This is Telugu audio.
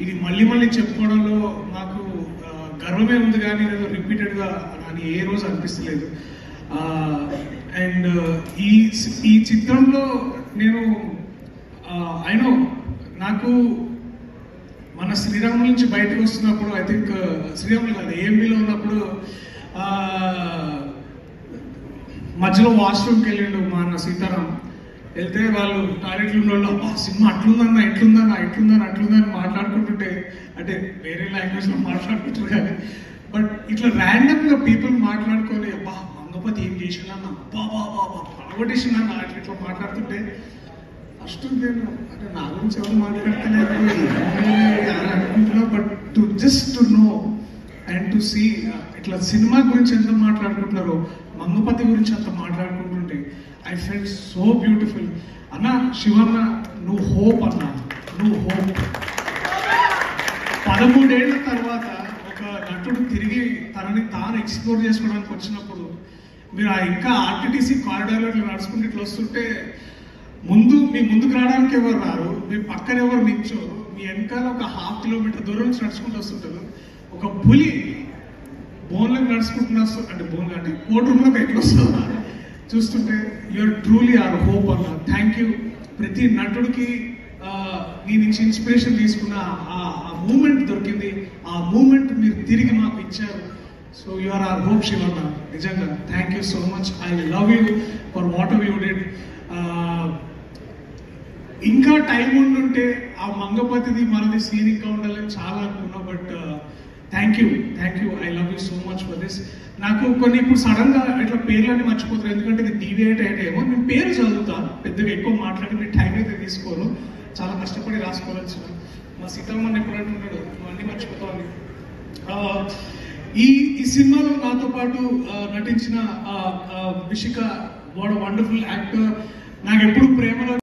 ఇది మళ్ళీ మళ్ళీ చెప్పుకోవడంలో నాకు గర్వమే ఉంది, కానీ ఏదో రిపీటెడ్గా అని ఏ రోజు అనిపిస్తలేదు. అండ్ ఈ చిత్రంలో నేను అయినో నాకు మన శ్రీరాముల నుంచి బయటకు వస్తున్నప్పుడు, ఐ థింక్ శ్రీరాములు కాదు ఏఎంబీలో ఉన్నప్పుడు మధ్యలో వాష్రూమ్కి వెళ్ళిండు మా అన్న సీతారాం. వెళ్తే వాళ్ళు టాయిలెట్లు ఉన్న సినిమా అట్లుందన్నా అట్లుందని మాట్లాడుకుంటుంటే, అంటే వేరే లాంగ్వేజ్లో మాట్లాడుకుంటారు కానీ, బట్ ఇట్లా ర్యాండమ్గా పీపుల్ మాట్లాడుకొని అబ్బా మంగపతి ఏం చేసిందన్న, బాబా పడగొట్టేసిందన్న ఇట్లా మాట్లాడుతుంటే ఫస్ట్ నేను అంటే నా గురించి ఎవరు మాట్లాడతలేదు అనుకుంటున్నా, but just to know and to see ఇట్లా సినిమా గురించి ఎంత మాట్లాడుకుంటున్నారో మంగపతి గురించి అంత మాట్లాడుకుంటుంటే ఐ ఫెల్ట్ సో బ్యూటిఫుల్. అన్న శివన్న నువ్వు హోప్ అన్న, నువ్వు హోప్. 13 ఏళ్ల తర్వాత ఒక నటుడు తిరిగి తనని తాను ఎక్స్ప్లోర్ చేసుకోవడానికి వచ్చినప్పుడు మీరు ఇంకా ఆర్టీటీసీ కారిడార్లో ఇట్లా నడుచుకుంటూ ఇట్లా వస్తుంటే మీ ముందుకు రావడానికి ఎవరు రారు, మీ పక్కన ఎవరు నిల్చోరు, మీ వెనకాల ఒక 1/2 కిలోమీటర్ దూరం నుంచి నడుచుకుంటూ వస్తుంటారు. ఒక పులి బోన్లోకి నడుచుకుంటున్నా, అంటే బోన్ అంటే కోర్టు రూమ్లోకి ఎట్లా వస్తుందా చూస్తుంటే యూఆర్ ట్రూలీ ఆర్ హోప్ అన్న. Thank you. ప్రతి నటుడికి నీ నుంచి ఇన్స్పిరేషన్ తీసుకున్న ఆ మూమెంట్ దొరికింది, ఆ మూమెంట్ మీరు తిరిగి మాకు ఇచ్చారు. So you are are hope Shivanna. నిజంగా thank you so much. I love you for whatever you did. ఇంకా టైం ఉండుంటే ఆ మంగపతిది మనది సీన్ ఇంకా ఉండాలని చాలా అనుకున్నా, but thank you. I love you so much for this. నాకు కొన్ని ఇప్పుడు సడన్గా ఇట్లా పేర్లన్నీ మర్చిపోతారు, ఎందుకంటే ఇది డీవియేట్ అయ్యేమో. నేను పేరు చదువుతాను, పెద్దగా ఎక్కువ మాట్లాడి మీ టైం అయితే తీసుకోను, చాలా కష్టపడి రాసుకోవాల్సిన. మా సీతారామన్ ఎప్పుడంటే ఉన్నాడు అన్నీ మర్చిపోతామని. ఈ సినిమాలో నాతో పాటు నటించిన విషిక, వాట్ వండర్ఫుల్ యాక్టర్. నాకు ఎప్పుడు ప్రేమలో